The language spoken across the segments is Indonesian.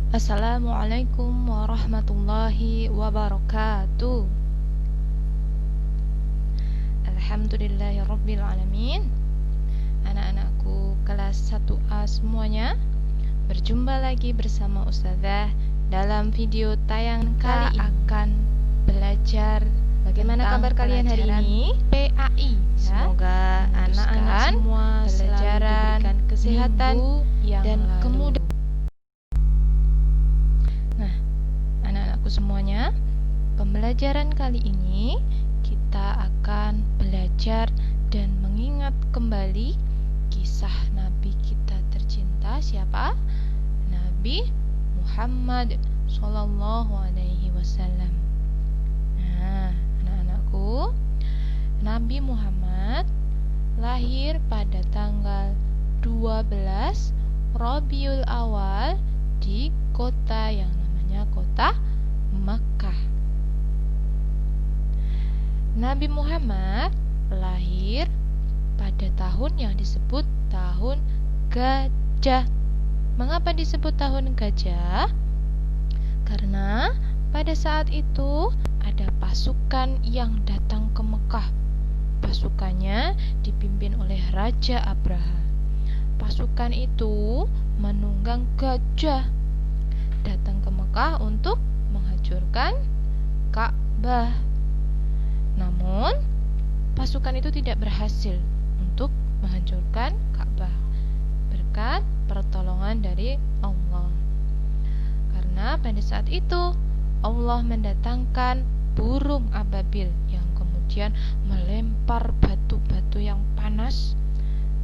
Assalamualaikum warahmatullahi wabarakatuh. Alhamdulillahirabbil alamin. Anak-anakku kelas 1A semuanya, berjumpa lagi bersama Ustazah dalam video tayang kali ini. Akan belajar bagaimana kabar kalian hari ini? PAI. Semoga anak-anak semua pelajaran diberikan kesehatan dan kemudahan. Nah, anak-anakku semuanya, pembelajaran kali ini kita akan belajar dan mengingat kembali kisah Nabi kita tercinta. Siapa? Nabi Muhammad Sallallahu Alaihi Wasallam. Nah, anak-anakku, Nabi Muhammad lahir pada tanggal 12 Rabiul Awal di kota yang namanya kota Makkah. Nabi Muhammad lahir pada tahun yang disebut tahun gajah. Mengapa disebut tahun gajah? Karena pada saat itu ada pasukan yang datang ke Mekah. Pasukannya dipimpin oleh Raja Abraha. Pasukan itu menunggang gajah datang ke Mekah untuk menghancurkan Ka'bah. Namun, pasukan itu tidak berhasil untuk menghancurkan Ka'bah berkat pertolongan dari Allah. Karena pada saat itu Allah mendatangkan burung ababil yang kemudian melempar batu-batu yang panas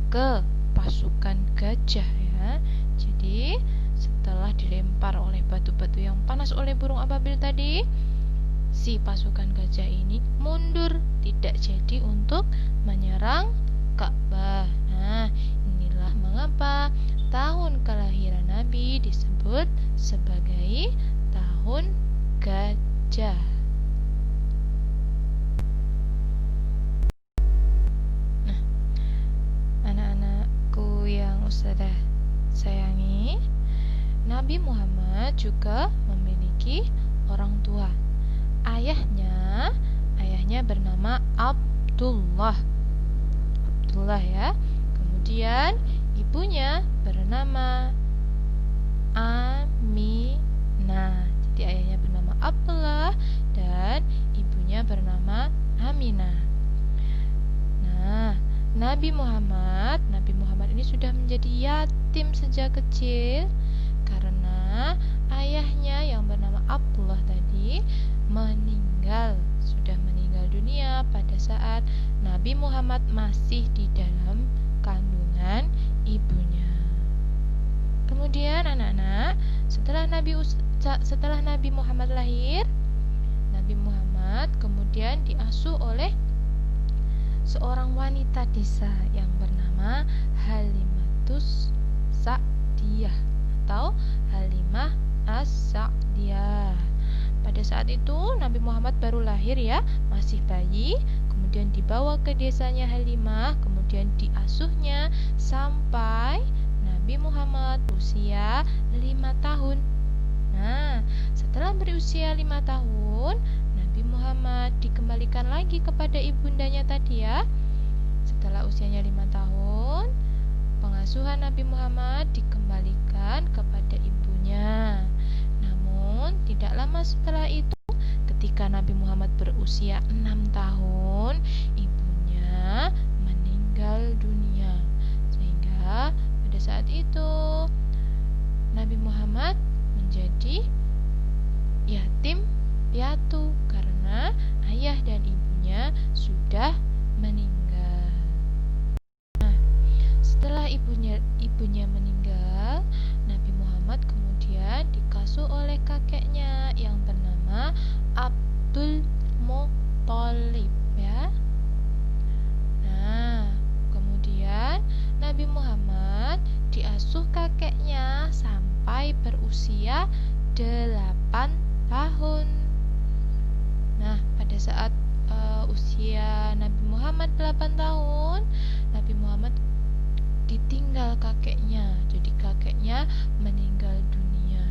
ke pasukan gajah ya. Jadi setelah dilempar oleh batu-batu yang panas oleh burung ababil tadi, si pasukan gajah ini mundur, tidak jadi untuk menyerang Ka'bah. Nah, inilah mengapa tahun kelahiran Nabi disebut sebagai tahun gajah. Nah, anak-anakku yang Ustazah sayangi, Nabi Muhammad juga memiliki orang tua. Ayahnya bernama Abdullah ya. Kemudian ibunya bernama Aminah. Jadi ayahnya bernama Abdullah dan ibunya bernama Aminah. Nah, Nabi Muhammad ini sudah menjadi yatim sejak kecil karena ayahnya yang bernama Abdullah tadi sudah meninggal dunia pada saat Nabi Muhammad masih di dalam kandungan ibunya. Kemudian anak-anak, setelah Nabi Muhammad lahir, Nabi Muhammad kemudian diasuh oleh seorang wanita desa yang bernama Halimatus Sa'diyah atau Halimah As-Sa'diyah. Pada saat itu Nabi Muhammad baru lahir ya, masih bayi, kemudian dibawa ke desanya Halimah, kemudian diasuhnya sampai Nabi Muhammad berusia 5 tahun. Nah, setelah berusia 5 tahun, Nabi Muhammad dikembalikan lagi kepada ibundanya tadi ya. Setelah usianya 5 tahun, pengasuhan Nabi Muhammad dikembalikan kepada ibunya. Namun, tidak lama setelah itu, ketika Nabi Muhammad berusia 6 tahun, ibunya meninggal dunia. Sehingga pada saat itu, Nabi Muhammad menjadi yatim piatu karena ayah dan ibunya sudah meninggal. Nah, setelah ibunya meninggal, Nabi Muhammad kemudian dikasuh oleh kakeknya yang bernama Abdul Muthalib ya. Nah, kemudian Nabi Muhammad diasuh kakeknya sampai berusia 8 tahun. Nah, pada saat usia Nabi Muhammad 8 tahun, Nabi Muhammad ditinggal kakeknya. Jadi kakeknya meninggal dunia.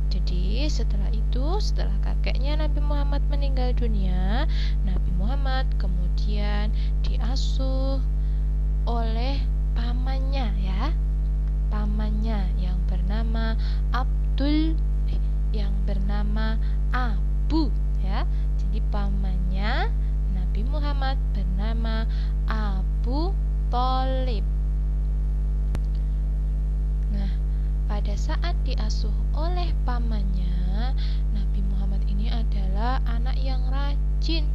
Jadi setelah kakeknya Nabi Muhammad meninggal dunia, Nabi Muhammad kemudian diasuh oleh pamannya yang bernama Abu ya. Jadi pamannya Nabi Muhammad bernama Abu Thalib. Nah, pada saat diasuh oleh pamannya, Nabi Muhammad ini adalah anak yang rajin,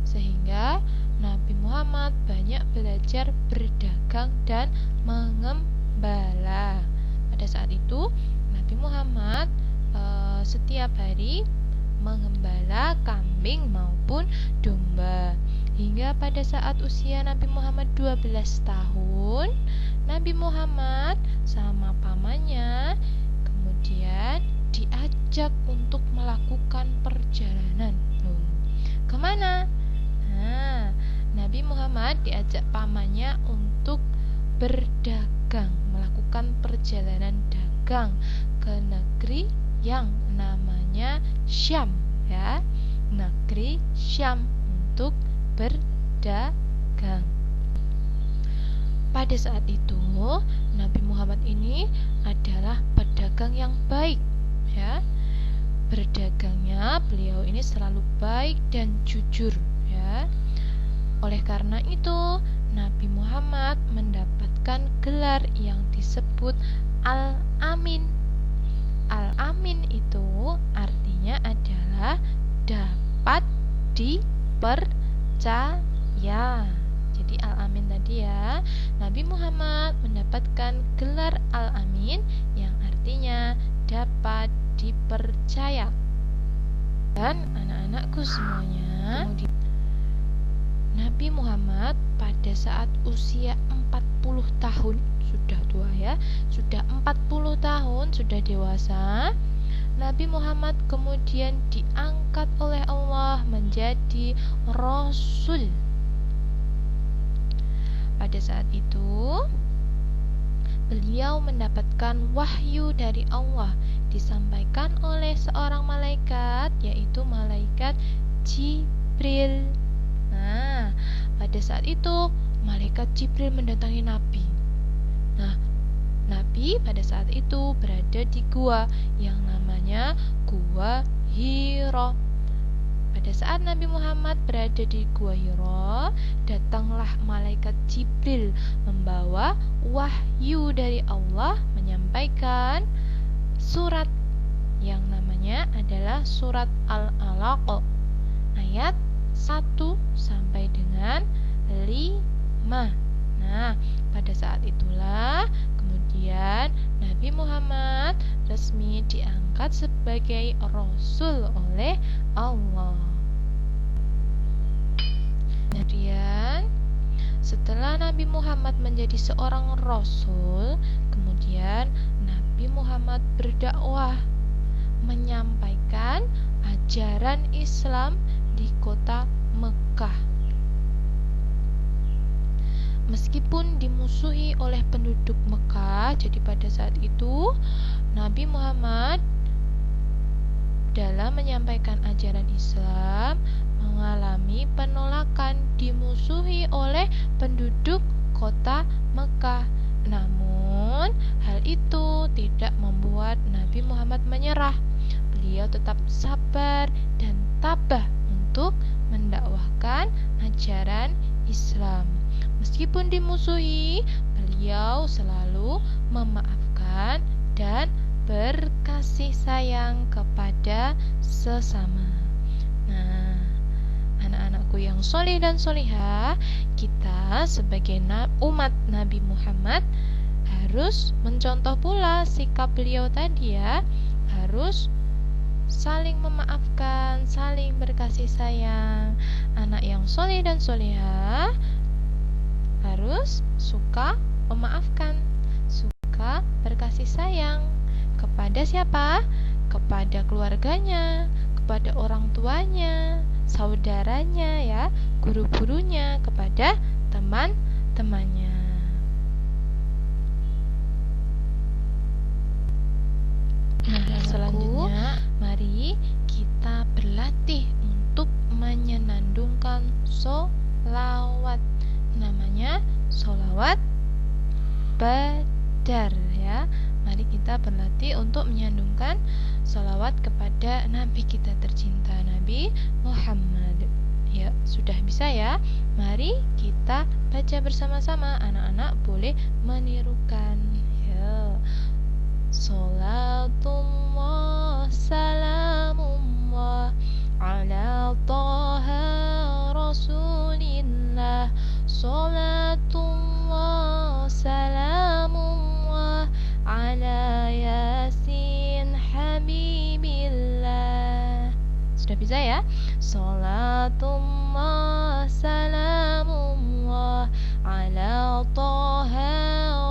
sehingga Nabi Muhammad banyak belajar berdagang dan mengembala. Pada saat itu Nabi Muhammad setiap hari mengembala kambing maupun domba, hingga pada saat usia Nabi Muhammad 12 tahun, Nabi Muhammad sama pamannya kemudian diajak untuk melakukan perjalanan. Kemana? Nah, Nabi Muhammad diajak pamannya untuk berdagang, melakukan perjalanan dagang ke negeri yang namanya Syam ya, negeri Syam, untuk berdagang. Pada saat itu Nabi Muhammad ini adalah pedagang yang baik ya. Berdagangnya beliau ini selalu baik dan jujur ya. Oleh karena itu Nabi Muhammad mendapatkan gelar yang disebut Al-Amin. Al-Amin itu artinya adalah dapat dipercaya. Jadi Al-Amin tadi ya, Nabi Muhammad mendapatkan gelar Al-Amin yang artinya dapat dipercaya. Dan anak-anakku semuanya, Nabi Muhammad pada saat usia 40 tahun, sudah tua ya, sudah 40 tahun, sudah dewasa, Nabi Muhammad kemudian diangkat oleh Allah menjadi Rasul. Pada saat itu beliau mendapatkan wahyu dari Allah, disampaikan oleh seorang malaikat, yaitu malaikat Jibril. Nah, pada saat itu malaikat Jibril mendatangi Nabi. Nah, Nabi pada saat itu berada di gua yang namanya Gua Hira. Pada saat Nabi Muhammad berada di Gua Hira, datanglah malaikat Jibril membawa wahyu dari Allah, menyampaikan surat yang namanya adalah surat Al-Alaq, ayat 1 sampai dengan 5. Nah, pada saat itulah kemudian Nabi Muhammad resmi diangkat sebagai Rasul oleh Allah. Kemudian setelah Nabi Muhammad menjadi seorang Rasul, kemudian Nabi Muhammad berdakwah, menyampaikan ajaran Islam di kota Mekah. Meskipun dimusuhi oleh penduduk Mekah, jadi pada saat itu Nabi Muhammad dalam menyampaikan ajaran Islam mengalami penolakan, dimusuhi oleh penduduk kota Mekah. Namun hal itu tidak membuat Nabi Muhammad menyerah. Beliau tetap sabar dan tabah untuk mendakwahkan ajaran Islam. Meskipun dimusuhi, beliau selalu memaafkan dan berkasih sayang kepada sesama. Nah, anak-anakku yang soleh dan solihah, kita sebagai umat Nabi Muhammad harus mencontoh pula sikap beliau tadi ya, harus saling memaafkan, saling berkasih sayang. Anak yang soleh dan solihah harus suka memaafkan, suka berkasih sayang. Kepada siapa? Kepada keluarganya, kepada orang tuanya, saudaranya ya, guru-gurunya, kepada teman-temannya. Nah, selanjutnya mari kita berlatih untuk menyenandungkan sholawat. Namanya sholawat badar ya. Mari kita berlatih untuk menyandungkan sholawat kepada Nabi kita tercinta, Nabi Muhammad. Ya, sudah bisa ya. Mari kita baca bersama-sama. Anak-anak boleh menirukan. Ya. Salatullah salamullah ala Taha Rasulillah. Salatullah salamullah ala Yasin Habibillah. Sudah bisa ya? Salatullah salamullah ala Taha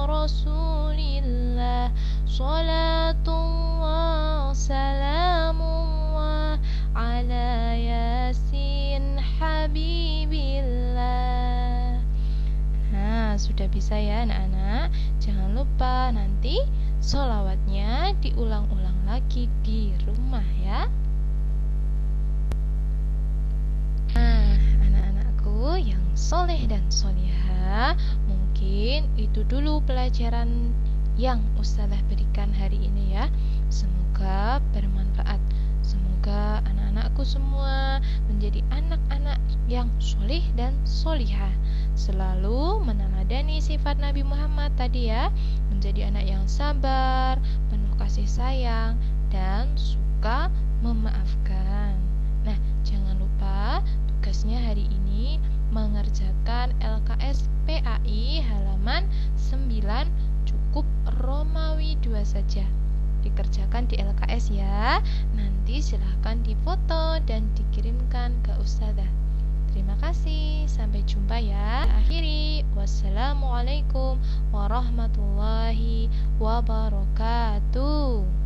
Rasulillah. Salatullah salamullah ala Yasin Habibillah. Nah, sudah bisa ya anak-anak. Jangan lupa nanti sholawatnya diulang-ulang lagi di rumah ya. Nah, anak-anakku yang soleh dan solihah, mungkin itu dulu pelajaran yang Ustazah berikan hari ini ya. Semoga bermanfaat. Semoga anak-anakku semua menjadi anak-anak yang soleh dan solihah, selalu meneladani sifat Nabi Muhammad tadi ya, menjadi anak yang sabar, penuh kasih sayang, dan suka memaafkan. Nah, jangan lupa tugasnya hari ini mengerjakan LKS PAI halaman 9, cukup Romawi 2 saja. Dikerjakan di LKS ya. Nanti silahkan difoto dan dikirimkan ke Ustazah. Terima kasih, sampai jumpa ya. Akhiri, wassalamualaikum warahmatullahi wabarakatuh.